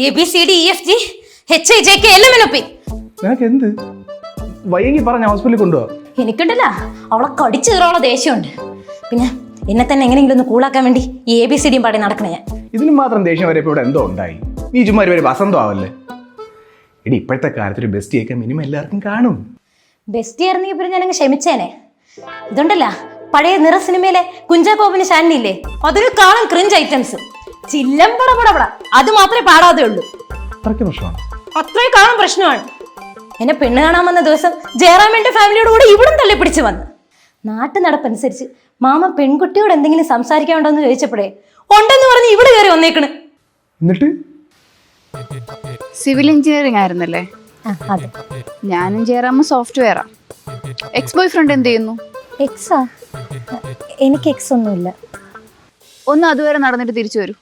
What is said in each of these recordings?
ABCDEFG HIJK LMNOP. നിനക്ക് എന്ത് വൈകി പറഞ്ഞ ഹോസ്പിറ്റലിൽ കൊണ്ടുപോവാ? എനിക്കുണ്ടല്ല അവളെ കടിച്ചു കയറാനുള്ള ദേഷ്യമുണ്ട്. പിന്നെ എന്നെ തന്നെ എങ്ങനെയെങ്കിലും ഒന്ന് കൂളാക്കാൻ വേണ്ടി ഈ ABCDയും പാടി നടക്കണേ ഞാൻ. ഇതിന് മാത്രം ദേഷ്യം വരെ ഇവിടെ എന്തോ ഉണ്ടായി? നീ ചുമ്മാ ഒരു വസന്തം ആവല്ലേ? എടി ഇപ്പോഴത്തെ കാലത്ത് ഒരു ബെസ്റ്റ് ഒക്കെ മിനിമം എല്ലാവർക്കും കാണും. ബെസ്റ്റ് ആയിരുന്നെങ്കിൽ പിന്നെ ഞാനങ്ങ് ക്ഷമിച്ചേനെ. ഇതുണ്ടല്ല പഴയ നിറ സിനിമയിലെ കുഞ്ചാക്കോബിന് ഷാനില്ലേ, അതൊരു കാണും ക്രിഞ്ച് ഐറ്റംസ്. ചില്ലമ്പടപടപട അത് മാത്രമേ പാടാതെ ഉള്ളൂ. അത്രയ്ക്ക് പ്രശ്നമാണ്? അത്രയും കാണാൻ പ്രശ്നമാണ്. എന്നെ പെണ്ണ് കാണാൻ വന്ന ദിവസം ജയറാമിന്റെ ഫാമിലിയോട് കൂടെ ഇവിടും തള്ളിപ്പിടിച്ച് വന്ന്. നാട്ടു നടപ്പനുസരിച്ച് മാമ പെൺകുട്ടിയോട് എന്തെങ്കിലും സംസാരിക്കാനുണ്ടോ എന്ന് ചോദിച്ചപ്പോഴേ ഉണ്ടെന്ന് പറഞ്ഞ് ഇവിടെ കയറി വന്നേക്കണ്. എന്നിട്ട് സിവിൽ എഞ്ചിനീയറിംഗ് ആയിരുന്നല്ലേ? അതെ. ഞാനും ജയറാമും സോഫ്റ്റ്വെയറാ. എക്സ് ബോയ് ഫ്രണ്ട് എന്ത് ചെയ്യുന്നു? എക്സാ? എനിക്ക് എക്സ് ഒന്നുമില്ല. ഒന്ന് അതുവരെ നടന്നിട്ട് തിരിച്ചു വരൂ.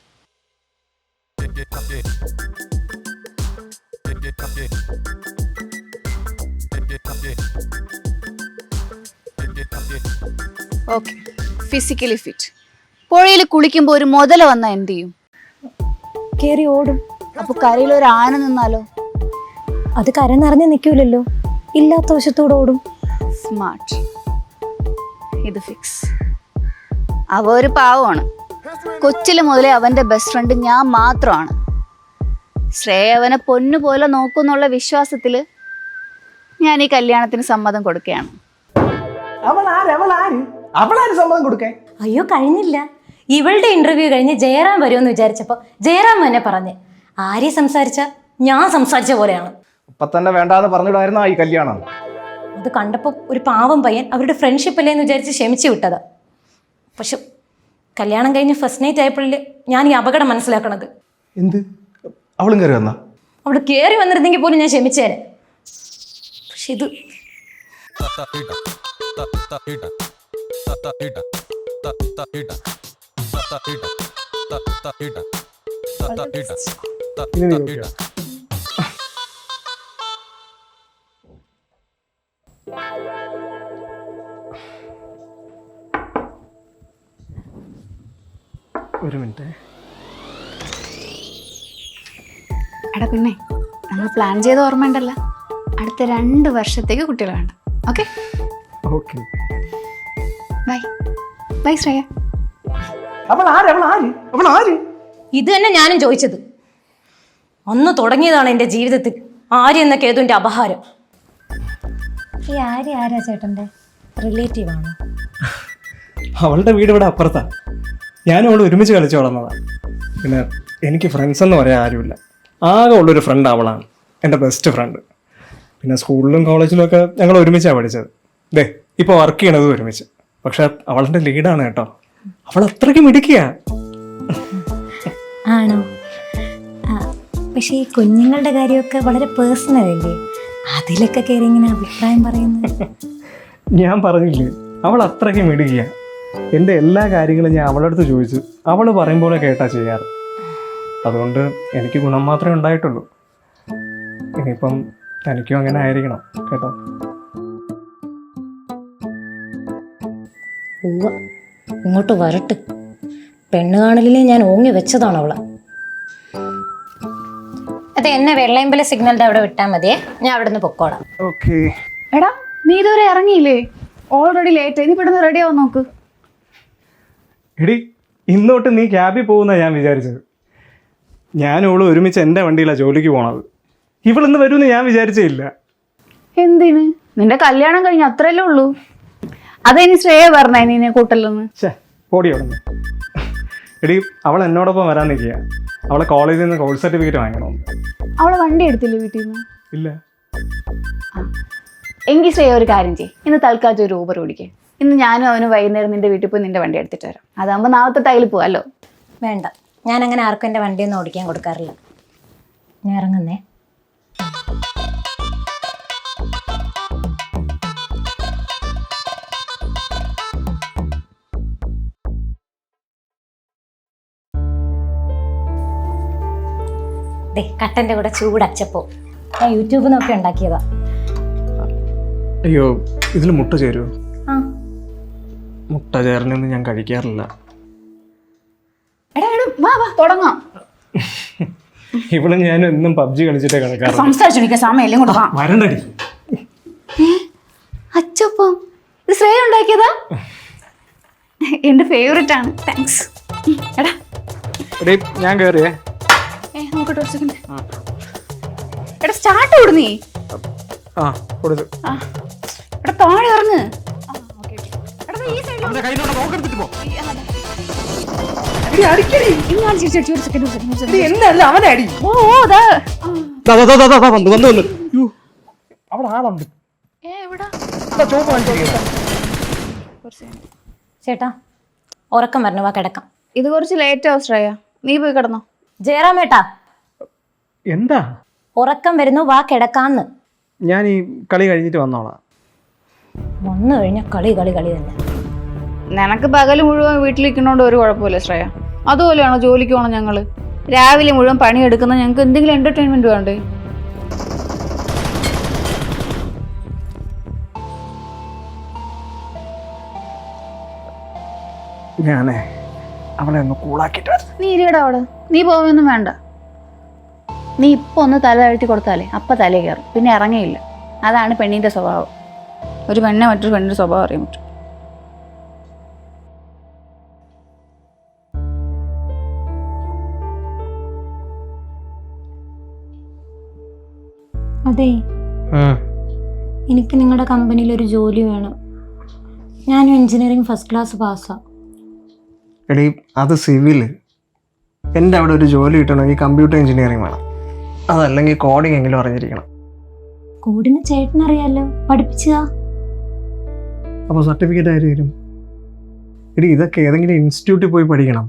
Okay, physically fit. പുഴയിൽ കുളിക്കുമ്പോ ഒരു മുതല വന്നാ എന്ത് ചെയ്യും? കേറി ഓടും. അപ്പൊ കരയിൽ ഒരു ആന നിന്നാലോ? അത് കര നിറഞ്ഞ് നിൽക്കൂലല്ലോ, ഇല്ലാത്ത വശത്തോടെ ഓടും. സ്മാർട്ട്. ഇത് ഫിക്സ്. അവ ഒരു പാവമാണ്. കൊച്ചില് മുതലേ അവന്റെ ബെസ്റ്റ് ഫ്രണ്ട് ഞാൻ മാത്രമാണ്. ശ്രേയ അവനെ പൊന്നുപോലെ നോക്കുന്നുള്ള വിശ്വാസത്തില് ഞാൻ ഈ കല്യാണത്തിന് സമ്മതം കൊടുക്കുകയാണ്. അവളാര് സമ്മതം കൊടുക്കേ? അയ്യോ കഴിഞ്ഞില്ല. ഇവളുടെ ഇന്റർവ്യൂ കഴിഞ്ഞ് ജയറാം വരുമെന്ന് വിചാരിച്ചപ്പോ ജയറാം എന്നെ പറഞ്ഞ് ആര്യ സംസാരിച്ച ഞാൻ സംസാരിച്ച പോലെയാണ്. ഇപ്പൊ തന്നെ വേണ്ടാന്ന് പറഞ്ഞിടായിരുന്ന ഈ കല്യാണം. അത് കണ്ടപ്പോ ഒരു പാവം പയ്യൻ അവരുടെ ഫ്രണ്ട്ഷിപ്പ് അല്ലേന്ന് വിചാരിച്ച് ക്ഷമിച്ചു വിട്ടതാ. പക്ഷെ കല്യാണം കഴിഞ്ഞ് ഫസ്റ്റ് നൈറ്റ് ആയപ്പോഴേ ഞാൻ ഈ അപകടം മനസ്സിലാക്കണത്. എന്ത്? അവളും കയറി വന്നാ? അവള് കയറി വന്നിരുന്നെങ്കിൽ പോലും ഞാൻ ക്ഷമിച്ചേനെ. പക്ഷെ ഇത് ഒരു മിനിറ്റ്. എടാ പിന്നെ നമ്മൾ പ്ലാൻ ചെയ്ത ഓർമ്മയുണ്ടല്ല, അടുത്ത 2 വർഷത്തേക്ക് കുട്ടികൾ വേണ്ട. Okay okay. Bye bye Shreya. ഇത് തന്നെ ഞാനും ചോദിച്ചത്. അന്ന് തുടങ്ങിയതാണ് എൻ്റെ ജീവിതത്തിൽ ആര്യ എന്ന കേതുവിൻ്റെ അപഹാരം. ഈ ആര്യ ആരാ ചേട്ടൻ്റെ റിലേറ്റീവ് ആണോ? അവളുടെ വീട് ഇവിടെ അപ്പുറത്താ. ഞാനും അവൾ ഒരുമിച്ച് കളിച്ചു വളർന്നതാണ്. പിന്നെ എനിക്ക് ഫ്രണ്ട്സ് എന്ന് പറയാൻ ആരുമില്ല. ആകെ ഉള്ളൊരു ഫ്രണ്ട് അവളാണ്, എൻ്റെ ബെസ്റ്റ് ഫ്രണ്ട്. പിന്നെ സ്കൂളിലും കോളേജിലും ഒക്കെ ഞങ്ങൾ ഒരുമിച്ചാണ് പഠിച്ചത്. ദേ ഇപ്പോൾ വർക്ക് ചെയ്യണത് ഒരുമിച്ച്. പക്ഷെ അവളുടെ ലീഡാണ് കേട്ടോ. അവൾ അത്രയ്ക്ക് മിടുക്കിയ. ആണോ? പക്ഷെ ഈ കുഞ്ഞുങ്ങളുടെ കാര്യമൊക്കെ വളരെ പേഴ്സണൽ അല്ലേ, അതിലൊക്കെ കയറി ഇങ്ങനെ അഭിപ്രായം പറയുന്നത്? ഞാൻ പറഞ്ഞില്ലേ, അവൾ അത്രയ്ക്ക് മിടുക്കിയ. എൻ്റെ എല്ലാ കാര്യങ്ങളും ഞാൻ അവളുടെ അടുത്ത് ചോദിച്ചു അവൾ പറയും പോലെ കേട്ടാ ചെയ്യാറ്. അതുകൊണ്ട് എനിക്ക് ഗുണം മാത്രമേ ഉണ്ടായിട്ടുള്ളൂ. ഇനിയിപ്പം തനിക്കും അങ്ങനെ ആയിരിക്കണം കേട്ടോ. ഇങ്ങോട്ട് വരട്ട്. പെണ്ണ് കാണലിൽ ഞാൻ ഓങ്ങി വെച്ചതാണ് അവളെ. അത് എന്നെ വെള്ളയമ്പല സിഗ്നലിന്റെ അവിടെ വിട്ടാൽ മതിയേ, ഞാൻ അവിടെ നിന്ന് പൊക്കോളാം. ഓക്കെ. എടാ നീ ഇതുവരെ ഇറങ്ങിയില്ലേ? ഓൾറെഡി ലേറ്റ് ആയി. നീ പെട്ടെന്ന് റെഡി ആവാൻ നോക്ക്. എടി ഇന്നോട്ട് നീ ക്യാബിൽ പോകുന്ന ഞാൻ വിചാരിച്ചത്. ഞാനും അവളും ഒരുമിച്ച് എൻ്റെ വണ്ടിയിലാണ് ജോലിക്ക് പോണത്. ഇവളിന്ന് വരുമെന്ന് ഞാൻ വിചാരിച്ചേ ഇല്ല. എന്തിന്? നിന്റെ കല്യാണം കഴിഞ്ഞ അത്രയല്ലേ ഉള്ളൂ. അതെനി ശ്രേയ പറഞ്ഞ നിന്നെ കൂട്ടല്ലെന്ന്. ഛേ ഓടി അവിടെ. എടി അവൾ എന്നോടൊപ്പം വരാൻ നിൽക്കുക. അവളെ കോളേജിൽ നിന്ന് കോഴ്സ് സർട്ടിഫിക്കറ്റ് വാങ്ങണമെന്ന്. അവളെ വണ്ടി എടുത്തില്ലേ വീട്ടിൽ നിന്ന്? ഇല്ല. എങ്കിൽ ശ്രേയ ഒരു കാര്യം ചെയ്യ്, ഇന്ന് തൽക്കാലത്ത് ഒരു ഊബർ ഓടിക്കേ. ഇന്ന് ഞാനും അവനും വൈകുന്നേരം നിന്റെ വീട്ടിൽ പോയി നിന്റെ വണ്ടി എടുത്തിട്ട് വരാം. അതാകുമ്പോൾ നാളത്തെ തൈല് പോവാല്ലോ. വേണ്ട, ഞാൻ അങ്ങനെ ആർക്കും എൻ്റെ വണ്ടിയൊന്നും ഓടിക്കാൻ കൊടുക്കാറില്ല. ഞാൻ ഇറങ്ങുന്നേ. കട്ടൻ്റെ കൂടെ ചൂടച്ചപ്പോ ഞാൻ യൂട്യൂബിൽ നിന്നൊക്കെ ഉണ്ടാക്കിയതാ. അയ്യോ, ഇതിൽ മുട്ട ചേരുമോ? ആ, മുട്ട ചേർന്നൊന്നും ഞാൻ കഴിക്കാറില്ല. എടാ വാ വാ തുടങ്ങാം. ഇവിടെ ഞാൻ എന്നും പബ്ജി കളിച്ചിട്ടേ കണക്കാറ്. സംസാരിച്ചു സമയം കൊണ്ട് വാ. വരണ്ടടി. അച്ചപ്പം ഇത് ശ്രേയ ഉണ്ടാക്കിയതാ? എന്റെ ഫേവറേറ്റ് ആണ്. താങ്ക്സ്. എടാ എടീ ഞാൻ കേറിയേ. നോക്കട്ടെ ഒരു സെക്കൻഡ്. എടാ സ്റ്റാർട്ട് കൊടു നീ. ആ കൊടുത്തു. എടാ താഴെ ഇറങ്ങ്. ചേട്ടാ ഉറക്കം വരണ വാ കിടക്കാം. ഇത് കുറച്ച് ലേറ്റ് ആവും ശ്രേയ, നീ പോയി കിടന്നോ. ജയറാമേട്ടാ എന്താ ഉറക്കം വരുന്നു, വാ കിടക്കാന്ന്. ഞാൻ ഈ കളി കഴിഞ്ഞിട്ട് വന്നോളാം. വന്നു കഴിഞ്ഞ കളി കളി കളി തന്നെ. നിനക്ക് പകല് മുഴുവൻ വീട്ടിലിരിക്കുന്നോണ്ട് ഒരു കുഴപ്പമില്ല ശ്രേയ. അതുപോലെയാണോ ജോലിക്ക് പോകണം ഞങ്ങള്? രാവിലെ മുഴുവൻ പണിയെടുക്കുന്ന ഞങ്ങൾക്ക് എന്തെങ്കിലും എന്റർടൈൻമെന്റ് വേണ്ടേ? ഞാനേ അവളെ ഒന്ന് കൂളാക്കിട്ട്. നീ ഇരിയടാ അവിടെ, നീ പോവൊന്നും വേണ്ട. നീ ഇപ്പൊ ഒന്ന് തല താഴ്ത്തി കൊടുത്താലേ അപ്പ തലേ കയറും, പിന്നെ ഇറങ്ങിയില്ല. അതാണ് പെണ്ണിന്റെ സ്വഭാവം. ഒരു പെണ്ണെ മറ്റൊരു പെണ്ണിന്റെ സ്വഭാവം അറിയാൻ പറ്റും. അതെ, എനിക്ക് നിങ്ങളുടെ കമ്പനിയിൽ ഒരു ജോലി വേണം. ഞാനും എഞ്ചിനീയറിംഗ് ഫസ്റ്റ് ക്ലാസ് പാസ്സാ. എടീ അത് സിവില്. എൻ്റെ അവിടെ ഒരു ജോലി കിട്ടണമെങ്കിൽ കമ്പ്യൂട്ടർ എഞ്ചിനീയറിംഗ് വേണം, അതല്ലെങ്കിൽ കോഡിംഗ് എങ്കിലും അറിഞ്ഞിരിക്കണം. കോഡിന് ചേട്ടനറിയാലോ, പഠിപ്പിച്ചാ. അപ്പോൾ സർട്ടിഫിക്കറ്റ് ആര് തരും? എടീ ഇതൊക്കെ ഏതെങ്കിലും ഇൻസ്റ്റിറ്റ്യൂട്ടിൽ പോയി പഠിക്കണം.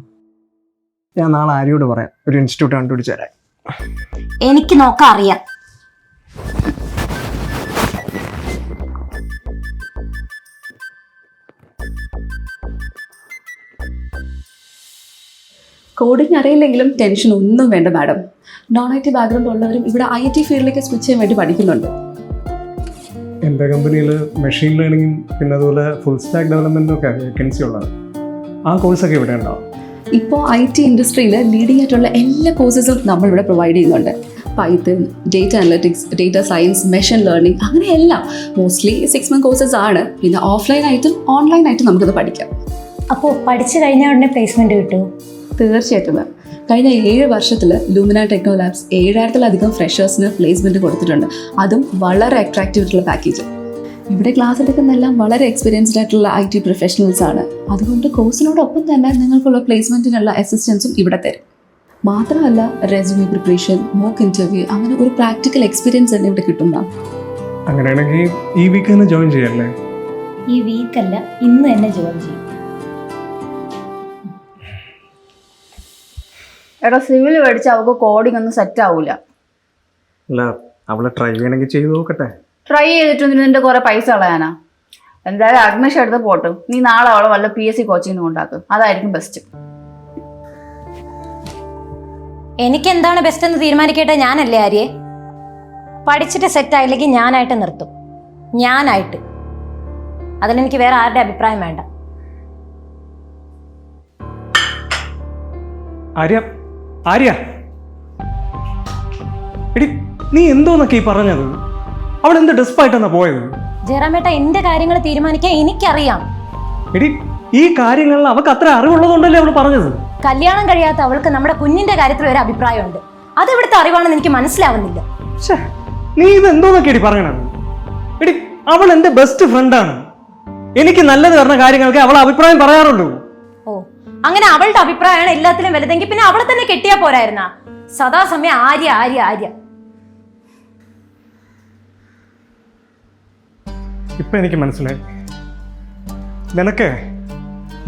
ഞാൻ നാളെ ആര്യോട് പറയാം ഒരു ഇൻസ്റ്റിറ്റ്യൂട്ട് കണ്ടുപിടിച്ച് തരാം. എനിക്ക് നോക്കാൻ അറിയാം. കോഡിംഗ് അറിയില്ലെങ്കിലും ടെൻഷൻ ഒന്നും വേണ്ട madam. Non I T background ഉള്ളവരും ഇവിടെ IT ഫീൽഡിലേക്ക് സ്വിച്ച് ചെയ്യാൻ വേണ്ടി പഠിക്കുന്നുണ്ട്. എൻ്റെ കമ്പനിയിൽ മെഷീൻ ലേണിംഗും പിന്നെ അതുപോലെ ഫുൾ സ്റ്റാക്ക് ഡെവലപ്മെൻറ്റും ഒക്കെ വേക്കൻസി ഉള്ളത്. ആ കോഴ്സൊക്കെ ഇവിടെ ഉണ്ടാവും. ഇപ്പോൾ IT ഇൻഡസ്ട്രിയിൽ ലീഡിംഗ് ആയിട്ടുള്ള എല്ലാ കോഴ്സസും നമ്മളിവിടെ പ്രൊവൈഡ് ചെയ്യുന്നുണ്ട്. Python, data analytics, data science, machine learning, അങ്ങനെ എല്ലാം. മോസ്റ്റ്ലി 6 month കോഴ്സസ് ആണ്. പിന്നെ ഓഫ്ലൈനായിട്ടും ഓൺലൈനായിട്ടും നമുക്കത് പഠിക്കാം. അപ്പോൾ പഠിച്ചു കഴിഞ്ഞാൽ ഉടനെ പ്ലേസ്മെന്റ് കിട്ടുമോ? തീർച്ചയായിട്ടും. കഴിഞ്ഞ 7 വർഷത്തിൽ ലൂമിന ടെക്നോ ലാബ്സ് 7000-ലധികം ഫ്രഷേഴ്സിന് പ്ലേസ്മെൻറ്റ് കൊടുത്തിട്ടുണ്ട്. അതും വളരെ അട്രാക്റ്റീവ് ആയിട്ടുള്ള പാക്കേജ്. ഇവിടെ ക്ലാസ് എടുക്കുന്നതെല്ലാം വളരെ എക്സ്പീരിയൻസ്ഡ് ആയിട്ടുള്ള IT പ്രൊഫഷണൽസ് ആണ്. അതുകൊണ്ട് കോഴ്സിനോടൊപ്പം തന്നെ നിങ്ങൾക്കുള്ള പ്ലേസ്മെൻറ്റിനുള്ള അസിസ്റ്റൻസും ഇവിടെ തരും. മാത്രമല്ല റെസ്യൂമെ പ്രിപ്പറേഷൻ, മോക്ക് ഇൻ്റർവ്യൂ, അങ്ങനെ ഒരു പ്രാക്ടിക്കൽ എക്സ്പീരിയൻസ് തന്നെ ഇവിടെ കിട്ടുന്നതാണ്. അങ്ങനെയാണെങ്കിൽ ഈ വീക്ക് തന്നെ ജോയിൻ ചെയ്യല്ലേ? ഈ വീക്കല്ല, ഇന്ന് തന്നെ ജോയിൻ ചെയ്യും. എടാ സിവിൽ പഠിച്ച അവൾക്ക് കോഡിംഗ് ഒന്നും സെറ്റ് ആവൂല. അല്ല അവളെ ട്രൈ ചെയ്യണമെങ്കിൽ ചെയ്ത് നോക്കട്ടെ. ട്രൈ ചെയ്തിട്ട് നിന്റെ കുറെ പൈസ കളയാനാ? എന്തായാലും അഡ്മിഷൻ എടുത്ത് പോട്ടും. നീ നാളെ അവളെ വല്ല PSC കോച്ചിങ്ങിന് കൊണ്ടാക്കും, അതായിരിക്കും ബെസ്റ്റ്. എനിക്ക് എന്താണ് ബെസ്റ്റ് എന്ന് തീരുമാനിക്കട്ടെ ഞാനല്ലേ ആര്യെ. പഠിച്ചിട്ട് സെറ്റ് ആയില്ലെങ്കിൽ ഞാനായിട്ട് നിർത്തും. ഞാനായിട്ട്. അതിലെനിക്ക് വേറെ ആരുടെ അഭിപ്രായം വേണ്ട. ആര്യ ആര്യ എടി നീ എന്തോന്നൊക്കെ ഈ പറഞ്ഞത്? അവൾ എന്ത് ഡെസ്പായിട്ടെന്നാ പോയത്? ജയറാമേട്ട, എന്റെ കാര്യങ്ങൾ തീരുമാനിക്കാൻ എനിക്കറിയാം. എടി ഈ കാര്യങ്ങളിൽ അവൾക്ക് അത്ര അറിവുള്ളതുകൊണ്ടല്ലേ അവൾ പറഞ്ഞത്? കല്യാണം കഴിയാത്ത അവൾക്ക് നമ്മുടെ കുഞ്ഞിന്റെ കാര്യത്തിൽ ഒരു അഭിപ്രായമുണ്ട്. അത് ഇവിടുത്തെ അറിവാണെന്ന് എനിക്ക് മനസ്സിലാവുന്നില്ല. നീ ഇത് എന്തോന്നൊക്കെ എടി പറയണത്? എടി അവൾ എന്റെ ബെസ്റ്റ് ഫ്രണ്ടാണ്. എനിക്ക് നല്ലത് പറഞ്ഞ കാര്യങ്ങൾക്ക് അവൾ അഭിപ്രായം പറയാറുള്ളൂ. ഓ, അങ്ങനെ അവളുടെ അഭിപ്രായമാണ് എല്ലാത്തിലും വലുതെങ്കിൽ പിന്നെ അവളെ തന്നെ കെട്ടിയാ പോരായിരുന്ന? സദാസമയം ആര്യ ആര്യ ആര്യ. ഇപ്പൊ എനിക്ക് മനസ്സിലായി.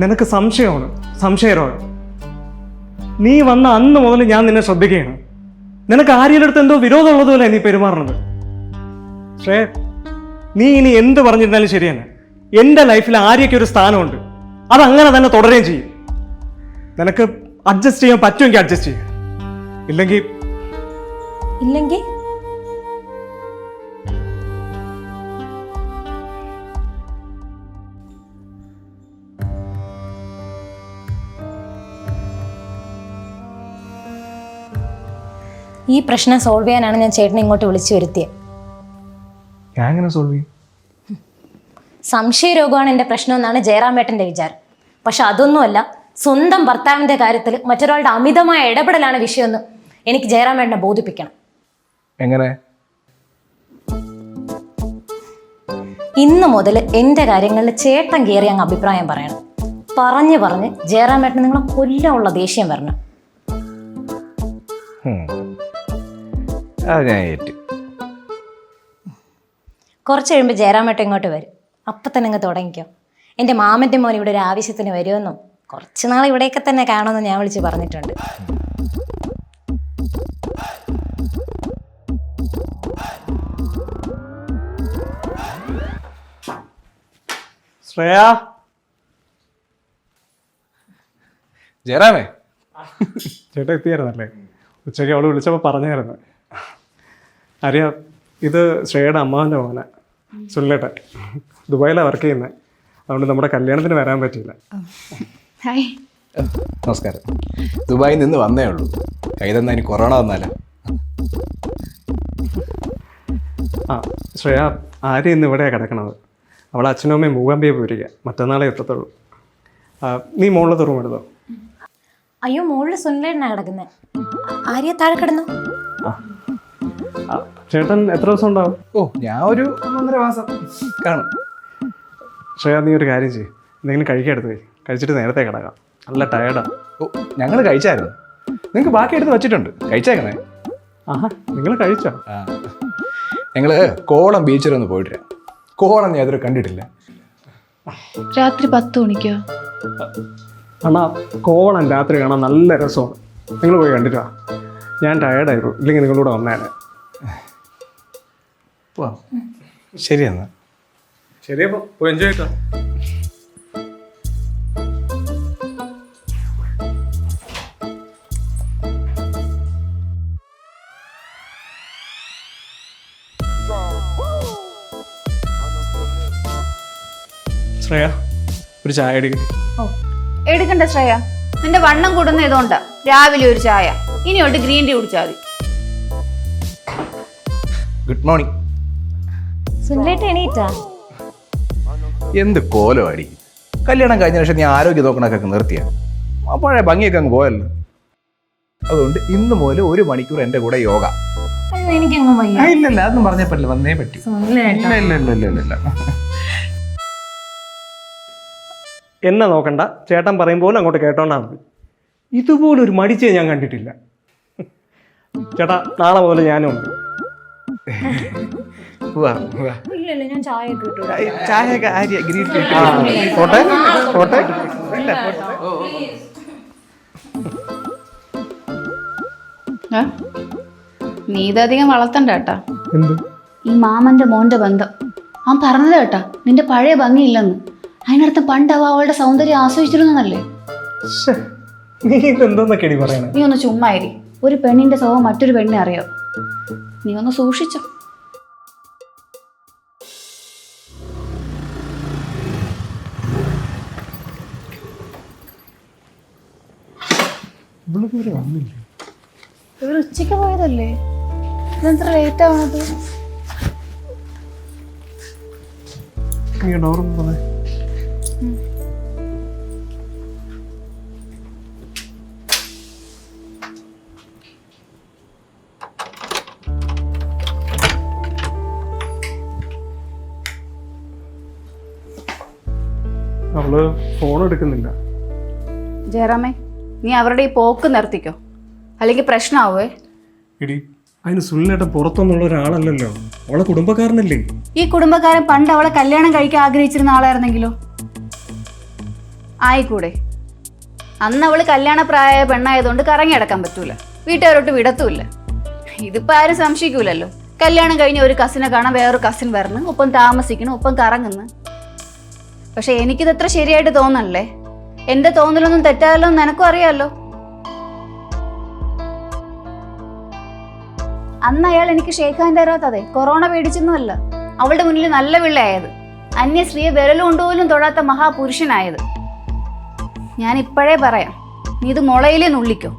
നിനക്ക് സംശയമാണ്, സംശയരോഗം. നീ വന്ന അന്ന് മുതൽ ഞാൻ നിന്നെ ശ്രദ്ധിക്കുകയാണ്. നിനക്ക് ആര്യയുടെ അടുത്ത് എന്തോ വിരോധമുള്ളതുപോലെ നീ പെരുമാറുന്നത്. പക്ഷേ നീ ഇനി എന്ത് പറഞ്ഞിരുന്നാലും ശരിയാണ്, എൻ്റെ ലൈഫിൽ ആര്യയ്ക്ക് ഒരു സ്ഥാനമുണ്ട്. അതങ്ങനെ തന്നെ തുടരുകയും ചെയ്യും. നിനക്ക് അഡ്ജസ്റ്റ് ചെയ്യാൻ പറ്റുമെങ്കിൽ അഡ്ജസ്റ്റ് ചെയ്യും, ഇല്ലെങ്കിൽ ഈ പ്രശ്നം സോൾവ് ചെയ്യാനാണ് ഞാൻ ചേട്ടനെ ഇങ്ങോട്ട് വിളിച്ചു വരുത്തിയത്. ഞാൻ എങ്ങനെ സോൾവ് ചെയ്യും? സംശയരോഗമാണ് എൻ്റെ പ്രശ്നമെന്നാണ് ജയറാമേട്ടൻ്റെ വിചാരം. പക്ഷെ അതൊന്നുമല്ല, സ്വന്തം ഭർത്താവിൻ്റെ കാര്യത്തിൽ മറ്റൊരാളുടെ അമിതമായ ഇടപെടലാണ് വിഷയമെന്ന് എനിക്ക് ജയറാമേട്ടനെ ബോധിപ്പിക്കണം. എങ്ങനെ? ഇന്ന് മുതൽ എൻ്റെ കാര്യങ്ങളിൽ ചേട്ടൻ കയറി അങ്ങ് അഭിപ്രായം പറയണം. പറഞ്ഞ് ജയറാമേട്ടന് നിങ്ങളെ കൊല്ലാനുള്ള ദേഷ്യം വരണം. അത് ഞാൻ ഏറ്റു. കുറച്ച് കഴിയുമ്പോൾ ജയറാമേട്ടൻ ഇങ്ങോട്ട് വരും. അപ്പം തന്നെ അങ്ങ് തുടങ്ങിക്കോ. എൻ്റെ മാമൻ്റെ മോൻ ഇവിടെ ഒരു ആവശ്യത്തിന് വരുമെന്നും കുറച്ച് നാൾ ഇവിടെയൊക്കെ തന്നെ കാണുമെന്ന് ഞാൻ വിളിച്ച് പറഞ്ഞിട്ടുണ്ട്. ശ്രേയ, ജയറാമേ, ചേട്ടാ എത്തിയായിരുന്നല്ലേ? ഉച്ചയ്ക്ക് അവള് വിളിച്ചപ്പോൾ പറഞ്ഞായിരുന്നു. അറിയാം, ഇത് ശ്രേയയുടെ അമ്മാവൻ്റെ മോനെ സുല്ലേട്ടൻ. ദുബായിലാണ് വർക്ക് ചെയ്യുന്നത്. അതുകൊണ്ട് നമ്മുടെ കല്യാണത്തിന് വരാൻ പറ്റിയില്ല. ഹായ്. നമസ്കാരം. ദുബായിൽ നിന്ന് വന്നേ ഉള്ളൂ. കൈതന്നാ ഇനി കൊറോണ വന്നാലോ. ആ ശ്രേയ, ആര്യ ഇന്ന് ഇവിടെയാണ് കിടക്കണത്. അവളെ അച്ഛനും അമ്മയും മൂകാംബിയെ പോയിരിക്കുക. മറ്റന്നാളെ എത്തത്തുള്ളൂ. നീ മുകളിലത്തെ റൂം എടുത്തോ. അയ്യോ, മുകളിൽ സുനിലേട്ടനാണ് കിടക്കുന്നത്. ആര്യ താഴെ കിടന്നു. ചേട്ടൻ എത്ര ദിവസം ഉണ്ടാവും? ഓ, ഞാൻ ഒരു 1.5 മാസം കാണും. ശ്രേയ, നീ ഒരു കാര്യം ചെയ്യും, എന്തെങ്കിലും കഴിക്കാടുത്ത് പോയി കഴിച്ചിട്ട് നേരത്തെ കിടക്കാം. നല്ല ടയർഡാണ്. ഓ, ഞങ്ങൾ കഴിച്ചായിരുന്നു. നിങ്ങൾക്ക് ബാക്കി എടുത്ത് വെച്ചിട്ടുണ്ട്, കഴിച്ചേക്കണേ. ആഹാ, നിങ്ങൾ കഴിച്ചോ? ഞങ്ങൾ കോളം ബീച്ചിലൊന്ന് പോയിട്ടില്ല. കോളം ഞാൻ ഇതുവരെ കണ്ടിട്ടില്ല. രാത്രി 10 മണിക്കോ? അണ്ണാ, കോവളം രാത്രി കാണാൻ നല്ല രസമാണ്. നിങ്ങൾ പോയി കണ്ടിട്ടാ. ഞാൻ ടയർഡായിരുന്നു, ഇല്ലെങ്കിൽ നിങ്ങളൂടെ വന്നേനെ. ശരി എന്നാ. ശരി, അപ്പോൾ പോയി എൻജോയ് ചെയ്തോ. ശ്രേയ, ഒരു ചായ എടുക്കും. എടുക്കണ്ട ശ്രേയ, നിന്റെ വണ്ണം കൂടുന്ന ഇതുകൊണ്ടാ. രാവിലെ ഒരു ചായ, ഇനി തൊട്ട് ഗ്രീൻ ടീ കുടിച്ചാൽ മതി. Good morning. സുനിലേട്ടൻ എണീറ്റാ? എന്ത് കോലം അടി. കല്യാണം കഴിഞ്ഞ ശേഷം നീ ആരോഗ്യ നോക്കണൊക്കെ നിർത്തിയ പഴയ ഭംഗിയൊക്കെ അങ്ങ് പോയല്ലോ. അതുകൊണ്ട് ഇന്ന് മുതൽ 1 മണിക്കൂർ എൻ്റെ കൂടെ യോഗ. എനിക്കങ്ങ് വയ്യ. ഇല്ലല്ല, അതൊന്നും പറഞ്ഞേ പറ്റില്ല, വന്നേ പറ്റി. ഇല്ല. എന്നെ നോക്കണ്ട, ചേട്ടൻ പറയും പോലെ അങ്ങോട്ട് കേട്ടോണ്ടാ മതി. ഇതുപോലൊരു മടിച്ചേ ഞാൻ കണ്ടിട്ടില്ല. ചേട്ടാ, നാളെ മുതൽ ഞാനും ഉണ്ട്. ഇല്ലല്ലോ, ഞാൻ ചായ ഒക്കെ ഇട്ടു. ചായയൊക്കെ ആര്യ ഗ്രീൻ ടീ. പോട്ടെ പോട്ടെ. നീ ഇതധികം വളർത്തണ്ട കേട്ടാ. എന്ത്? ഈ മാമന്റെ മോന്റെ ബന്ധം അവൻ പറഞ്ഞത് കേട്ടാ, നിന്റെ പഴയ ഭംഗിയില്ലെന്ന്. അതിനർത്ഥം പണ്ട് അവളുടെ സൗന്ദര്യം ആസ്വദിച്ചിരുന്നല്ലേ. നീ ഇതെന്തോന്നൊക്കെയാടി പറയണേ? നീ ഒന്ന് ചുമ്മായിരി. ഒരു പെണ്ണിന്റെ സ്വഭാവം മറ്റൊരു പെണ്ണിനെ അറിയോ? നീ ഒന്ന് സൂക്ഷിച്ചോ. ഇവർ ഉച്ചയ്ക്ക് പോയതല്ലേ, ഇതെത്ര ലേറ്റ് ആവണത്? ഡോറും പോലെ അവള് ഫോൺ എടുക്കുന്നില്ല. ജയറാമേ, നീ അവരുടെ ഈ പോക്ക് നിർത്തിക്കോ, അല്ലെങ്കിൽ പ്രശ്നമാവേ. എടി, അതിന് സുനിലേട്ടൻ പുറത്തൊന്നുള്ള ഒരാളല്ലല്ലോ, അവളെ കുടുംബക്കാരനല്ലേ. ഈ കുടുംബക്കാരൻ പണ്ട് അവളെ കല്യാണം കഴിക്കാൻ ആഗ്രഹിച്ചിരുന്ന ആളായിരുന്നെങ്കിലോ? ആയിക്കൂടെ? അന്ന് അവള് കല്യാണ പ്രായമായ പെണ്ണായതുകൊണ്ട് കറങ്ങി അടക്കാൻ പറ്റൂല, വീട്ടുകാരോട്ട് വിടത്തുമില്ല. ഇതിപ്പോ ആരും സംശയിക്കൂലല്ലോ. കല്യാണം കഴിഞ്ഞ ഒരു കസിനെ കാണാൻ വേറൊരു കസിൻ വരണം, ഒപ്പം താമസിക്കണം, ഒപ്പം കറങ്ങുന്നു. പക്ഷെ എനിക്കിതത്ര ശരിയായിട്ട് തോന്നണല്ലേ. എന്റെ തോന്നലൊന്നും തെറ്റായല്ലോ എന്ന് എനക്കും അറിയാമല്ലോ. അന്ന് അയാൾ എനിക്ക് ഷേഖാൻ തരാത്തതെ കൊറോണ പേടിച്ചൊന്നുമല്ല, അവളുടെ മുന്നിൽ നല്ല പിള്ളയായത്, അന്യ സ്ത്രീയെ വിരലുകൊണ്ടുപോലും തൊടാത്ത മഹാപുരുഷനായത്. ഞാൻ ഇപ്പോഴേ പറയാം, നീ ഇത് മുളയിലേ നുള്ളിക്കോ.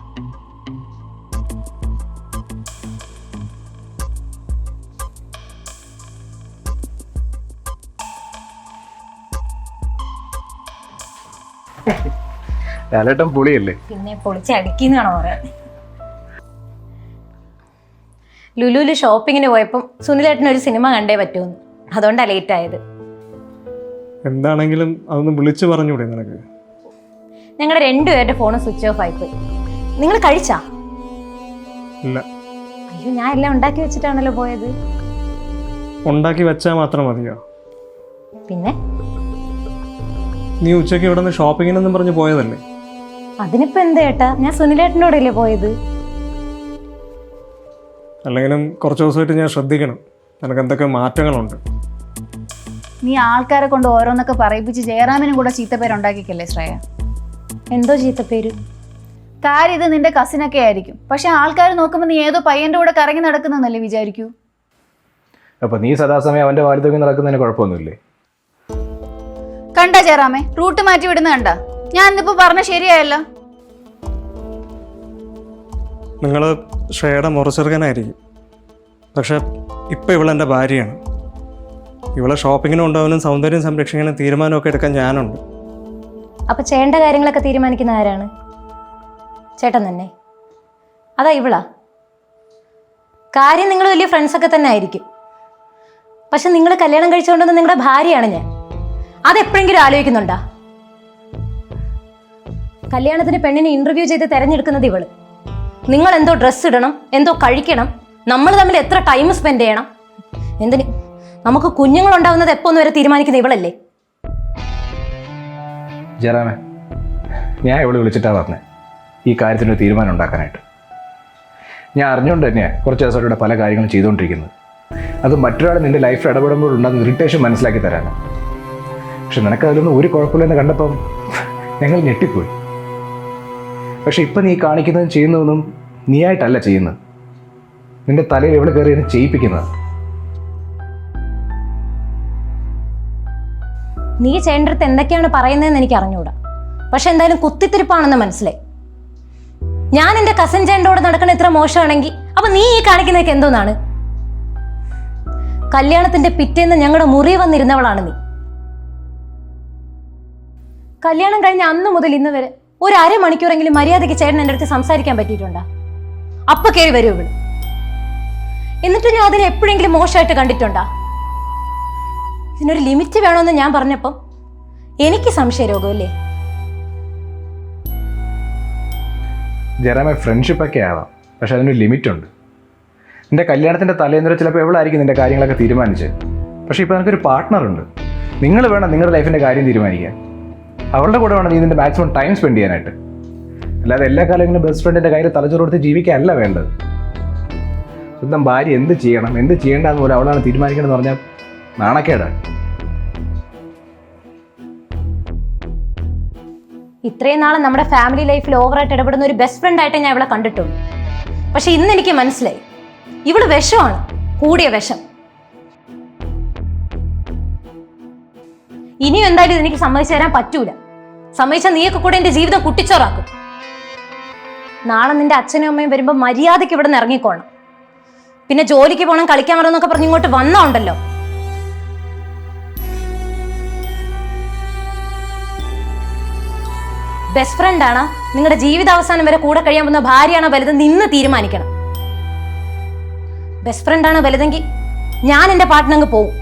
ലാലേട്ടൻ പുളിയല്ലേ? പിന്നെ പൊളിച്ച് അടിക്കുന്നതാണോ പറയാൻ. ലുലുവിൽ ഷോപ്പിങ്ങിന് പോയപ്പം സുനിലേട്ടന് ഒരു സിനിമ കണ്ടേ പറ്റുമെന്ന്, അതുകൊണ്ടാണ് ലേറ്റ് ആയത്. എന്താണെങ്കിലും അതൊന്ന് വിളിച്ചു പറഞ്ഞൂടെ നിനക്ക്? ഞങ്ങളുടെ രണ്ടുപേരുടെ ഫോൺ സ്വിച്ച് ഓഫ് ആയിപ്പോയി. നിങ്ങൾ കഴിച്ചാ? ഇല്ല. അയ്യോ, ഞാൻ എല്ലാം ഉണ്ടാക്കി വെച്ചിട്ടാണല്ലോ പോയത്. ഉണ്ടാക്കി വെച്ചാൽ മാത്രം മതിയോ? പിന്നെ നീ ഉച്ചയ്ക്ക് ഇവിടെ നിന്ന് ഷോപ്പിങ്ങിനെന്നും പറഞ്ഞ് പോയതല്ലേ? അതിനിപ്പോ എന്താ ഏട്ടാ, ഞാൻ സുനിലേട്ടൻ്റെ കൂടെയല്ലേ പോയത്. അല്ലെങ്കിലും കുറച്ച് ദിവസമായിട്ട് ഞാൻ ശ്രദ്ധിക്കണം, നിനക്ക് എന്തൊക്കെ മാറ്റങ്ങളുണ്ട്. നീ ആൾക്കാരെ കൊണ്ട് ഓരോന്നൊക്കെ പറയിപ്പിച്ച് ജയറാമിനും കൂടെ ചീത്തപ്പേരുണ്ടാക്കിക്കല്ലേ ശ്രേയ. എന്തോ ചീത്തപ്പേര്? കാര്യം ഇത് നിന്റെ കസിനൊക്കെ ആയിരിക്കും, പക്ഷെ ആൾക്കാർ നോക്കുമ്പോൾ നീ ഏതോ പയ്യന്റെ കൂടെ കറങ്ങി നടക്കുന്നല്ലേ വിചാരിക്കൂ. അപ്പൊ നീ സദാസമയം അവന്റെ വാരി തൂങ്ങി നടക്കുന്നതിന് കുഴപ്പമൊന്നുമില്ലേ? കണ്ട ജയറാമേ, റൂട്ട് മാറ്റി വിടുന്ന കണ്ട. ഞാൻ ഇന്നിപ്പോ പറഞ്ഞ ശരിയായല്ലോ. നിങ്ങൾ ശ്രേയയുടെ മുറച്ചെറുക്കനായിരിക്കും, പക്ഷെ ഇപ്പം ഇവളെൻ്റെ ഭാര്യയാണ്. ഇവളെ ഷോപ്പിങ്ങിനും ഉണ്ടാവാനും സൗന്ദര്യം സംരക്ഷിക്കാനും തീരുമാനമൊക്കെ എടുക്കാൻ ഞാനുണ്ട്. അപ്പൊ ചെയ്യേണ്ട കാര്യങ്ങളൊക്കെ തീരുമാനിക്കുന്ന ആരാണ്? ചേട്ടൻ തന്നെ. അതാ ഇവളാ? കാര്യം നിങ്ങൾ വലിയ ഫ്രണ്ട്സൊക്കെ തന്നെ ആയിരിക്കും, പക്ഷെ നിങ്ങൾ കല്യാണം കഴിച്ചുകൊണ്ടുവന്ന് നിങ്ങളുടെ ഭാര്യയാണ് ഞാൻ. അതെപ്പോഴെങ്കിലും ആലോചിക്കുന്നുണ്ടാ? കല്യാണത്തിന് പെണ്ണിനെ ഇന്റർവ്യൂ ചെയ്ത് തിരഞ്ഞെടുക്കുന്നത് ഇവള്. നിങ്ങൾ എന്തോ ഡ്രസ്സ് ഇടണം, എന്തോ കഴിക്കണം, നമ്മൾ തമ്മിൽ എത്ര ടൈം സ്പെൻഡ് ചെയ്യണം, എന്തിന് നമുക്ക് കുഞ്ഞുങ്ങളുണ്ടാവുന്നത് എപ്പോന്ന് വരെ തീരുമാനിക്കുന്ന ഇവളല്ലേ? ജയറാമേ, ഞാൻ ഇവിടെ വിളിച്ചിട്ടാണ് പറഞ്ഞത് ഈ കാര്യത്തിനൊരു തീരുമാനം ഉണ്ടാക്കാനായിട്ട്. ഞാൻ അറിഞ്ഞുകൊണ്ട് തന്നെയാണ് കുറച്ച് ദിവസമായിട്ട് ഇവിടെ പല കാര്യങ്ങളും ചെയ്തുകൊണ്ടിരിക്കുന്നത്. അത് മറ്റൊരാൾ നിൻ്റെ ലൈഫിൽ ഇടപെടുമ്പോൾ ഉണ്ടാകുന്ന ഇറിറ്റേഷൻ മനസ്സിലാക്കി തരാനാണ്. പക്ഷെ നിനക്കതിലൊന്നും ഒരു കുഴപ്പമില്ലെന്ന് കണ്ടപ്പം ഞങ്ങൾ ഞെട്ടിപ്പോയി. പക്ഷെ ഇപ്പം നീ കാണിക്കുന്നതും ചെയ്യുന്നതൊന്നും നീയായിട്ടല്ല ചെയ്യുന്നത്, നിന്റെ തലയിൽ എവിടെ കയറി ചെയ്യിപ്പിക്കുന്നത്. നീ ചെയ്യേണ്ടടുത്ത് എന്തൊക്കെയാണ് പറയുന്നതെന്ന് എനിക്ക് അറിഞ്ഞുകൂടാ, പക്ഷെ എന്തായാലും കുത്തിത്തിരിപ്പാണെന്ന് മനസ്സിലായി. ഞാൻ എൻ്റെ കസിൻ ചേട്ടൻ്റെ കൂടെ നടക്കണ ഇത്ര മോശമാണെങ്കിൽ അപ്പൊ നീ ഈ കാണിക്കുന്നതൊക്കെ എന്തോന്നാണ്? കല്യാണത്തിന്റെ പിറ്റേന്ന് ഞങ്ങളുടെ മുറി വന്നിരുന്നവളാണ് നീ. കല്യാണം കഴിഞ്ഞ അന്ന് മുതൽ ഇന്ന് വരെ ഒരു അരമണിക്കൂറെങ്കിലും മര്യാദയ്ക്ക് ചേട്ടൻ എൻ്റെ അടുത്ത് സംസാരിക്കാൻ പറ്റിയിട്ടുണ്ടാ? അപ്പൊ കയറി വരൂ ഇവള്. എന്നിട്ട് ഞാൻ അതിനെ എപ്പോഴെങ്കിലും മോശമായിട്ട് കണ്ടിട്ടുണ്ടാ? ഇതിനൊരു ലിമിറ്റ് വേണമെന്ന് ഞാൻ പറഞ്ഞപ്പം എനിക്ക് സംശയരോഗമല്ലേ? ജയറാമേ, ഫ്രണ്ട്ഷിപ്പൊക്കെ ആവാം, പക്ഷെ അതിനൊരു ലിമിറ്റുണ്ട്. നിന്റെ കല്യാണത്തിൻ്റെ തലേന്ന് ചിലപ്പോൾ എവളായിരിക്കും നിന്റെ കാര്യങ്ങളൊക്കെ തീരുമാനിച്ചത്. പക്ഷേ ഇപ്പോൾ നിനക്കൊരു പാർട്ട്ണറുണ്ട്. നിങ്ങൾ വേണം നിങ്ങളുടെ ലൈഫിൻ്റെ കാര്യം തീരുമാനിക്കാൻ. അവളുടെ കൂടെ വേണം നീ നിന്റെ മാക്സിമം ടൈം സ്പെൻഡ് ചെയ്യാനായിട്ട്. അല്ലാതെ എല്ലാ കാലം ഇങ്ങനെ ബെസ്റ്റ് ഫ്രണ്ടിൻ്റെ കയ്യിൽ തലച്ചോറ് കൊടുത്ത് ജീവിക്കാനല്ല വേണ്ടത്. സ്വന്തം ഭാര്യ എന്ത് ചെയ്യണം എന്ത് ചെയ്യേണ്ടെന്ന് പോലെ അവളാണ് തീരുമാനിക്കണമെന്ന് പറഞ്ഞാൽ നാണക്കേടാണ്. ഇത്രയും നാളെ നമ്മുടെ ഫാമിലി ലൈഫിൽ ഓവറായിട്ട് ഇടപെടുന്ന ഒരു ബെസ്റ്റ് ഫ്രണ്ട് ആയിട്ട് ഞാൻ ഇവളെ കണ്ടിട്ടുണ്ട്. പക്ഷെ ഇന്ന് എനിക്ക് മനസ്സിലായി, ഇവള് വിഷമാണ്, കൂടിയ വിഷം. ഇനിയും എന്തായാലും എനിക്ക് സമ്മതിച്ചു തരാൻ പറ്റൂല. സമ്മതിച്ചാൽ നീയൊക്കെ കൂടെ എന്റെ ജീവിതം കുട്ടിച്ചോറാക്കും. നാളെ നിന്റെ അച്ഛനും അമ്മയും വരുമ്പോൾ മര്യാദയ്ക്ക് ഇവിടെ നിന്ന് ഇറങ്ങിക്കോണം. പിന്നെ ജോലിക്ക് പോകണം, കളിക്കാൻ വരണമെന്നൊക്കെ പറഞ്ഞ് ഇങ്ങോട്ട് വന്നാ ഉണ്ടല്ലോ. ബെസ്റ്റ് ഫ്രണ്ട് ആണോ നിങ്ങളുടെ ജീവിതാവസാനം വരെ കൂടെ കഴിയാൻ പോകുന്ന ഭാര്യയാണോ വലുത് നിന്ന് തീരുമാനിക്കണം. ബെസ്റ്റ് ഫ്രണ്ട് ആണോ വലുതെങ്കിൽ ഞാൻ എന്റെ പാർട്ട്ണർക്ക് പോവും.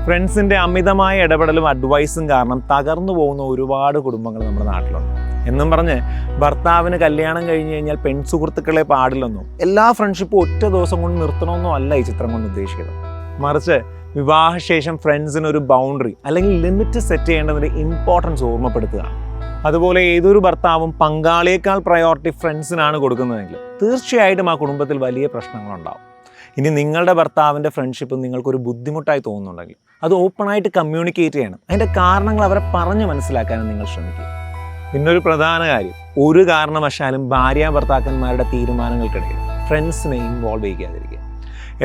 ഫ്രണ്ട്സിൻ്റെ അമിതമായ ഇടപെടലും അഡ്വൈസും കാരണം തകർന്നു പോകുന്ന ഒരുപാട് കുടുംബങ്ങൾ നമ്മുടെ നാട്ടിലുണ്ട്. എന്നും പറഞ്ഞ് ഭർത്താവിന് കല്യാണം കഴിഞ്ഞ് കഴിഞ്ഞാൽ പെൺസുഹൃത്തുക്കളെ പാടില്ലെന്നോ എല്ലാ ഫ്രണ്ട്ഷിപ്പും ഒറ്റ ദിവസം കൊണ്ട് നിർത്തണമെന്നോ അല്ല ഈ ചിത്രം കൊണ്ട് ഉദ്ദേശിക്കുന്നത്. മറിച്ച് വിവാഹശേഷം ഫ്രണ്ട്സിന് ഒരു ബൗണ്ടറി അല്ലെങ്കിൽ ലിമിറ്റ് സെറ്റ് ചെയ്യേണ്ടതിൻ്റെ ഇമ്പോർട്ടൻസ് ഓർമ്മപ്പെടുത്തുകയാണ്. അതുപോലെ ഏതൊരു ഭർത്താവും പങ്കാളിയേക്കാൾ പ്രയോറിറ്റി ഫ്രണ്ട്സിനാണ് കൊടുക്കുന്നതെങ്കിൽ തീർച്ചയായിട്ടും ആ കുടുംബത്തിൽ വലിയ പ്രശ്നങ്ങളുണ്ടാവും. ഇനി നിങ്ങളുടെ ഭർത്താവിൻ്റെ ഫ്രണ്ട്ഷിപ്പ് നിങ്ങൾക്കൊരു ബുദ്ധിമുട്ടായി തോന്നുന്നുണ്ടെങ്കിൽ അത് ഓപ്പണായിട്ട് കമ്മ്യൂണിക്കേറ്റ് ചെയ്യണം. അതിൻ്റെ കാരണങ്ങൾ അവരെ പറഞ്ഞ് മനസ്സിലാക്കാനും നിങ്ങൾ ശ്രമിക്കുക. പിന്നൊരു പ്രധാന കാര്യം, ഒരു കാരണവശാലും ഭാര്യ ഭർത്താക്കന്മാരുടെ തീരുമാനങ്ങൾക്കിടയിൽ ഫ്രണ്ട്സിനെ ഇൻവോൾവ് ചെയ്യാതിരിക്കുക.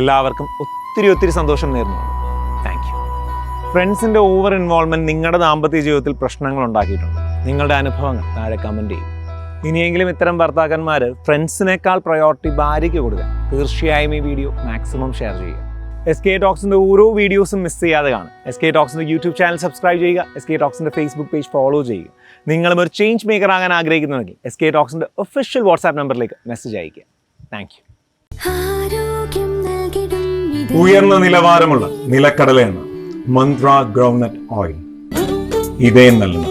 എല്ലാവർക്കും ഒത്തിരി സന്തോഷം നേരുന്നുണ്ട്. Thank you. ഫ്രണ്ട്സിൻ്റെ ഓവർ ഇൻവോൾവ്മെൻറ്റ് നിങ്ങളുടെ ദാമ്പത്യ ജീവിതത്തിൽ പ്രശ്നങ്ങൾ ഉണ്ടാക്കിയിട്ടുണ്ട്. നിങ്ങളുടെ അനുഭവങ്ങൾ താഴെ കമൻറ്റ് ചെയ്യും. ഇനിയെങ്കിലും ഇത്തരം ഭർത്താക്കന്മാർ ഫ്രണ്ട്സിനേക്കാൾ പ്രയോറിറ്റി ഭാര്യയ്ക്ക് കൊടുക്കാൻ തീർച്ചയായും ഈ വീഡിയോ മാക്സിമം ഷെയർ ചെയ്യുക. SK ടോക്സിൻ്റെ ഓരോ വീഡിയോസും മിസ് ചെയ്യാതെ കാണും. SK ടോക്സിൻ്റെ യൂട്യൂബ് ചാനൽ സബ്സ്ക്രൈബ് ചെയ്യുക. SK ടോക്സിൻ്റെ ഫേസ്ബുക്ക് പേജ് ഫോളോ ചെയ്യുക. നിങ്ങളും ഒരു ചേഞ്ച് മേക്കർ ആകാൻ ആഗ്രഹിക്കുന്നുണ്ടെങ്കിൽ SK ടോക്സിൻ്റെ ഒഫീഷ്യൽ വാട്സാപ്പ് നമ്പറിലേക്ക് മെസ്സേജ് അയയ്ക്കുക. Thank you. ഉയർന്ന നിലവാരമുള്ള നിലക്കടല എണ്ണ, മന്ത്ര ഗ്രൗണ്ട്നട്ട് ഓയിൽ, ഇതേ നൽകുന്ന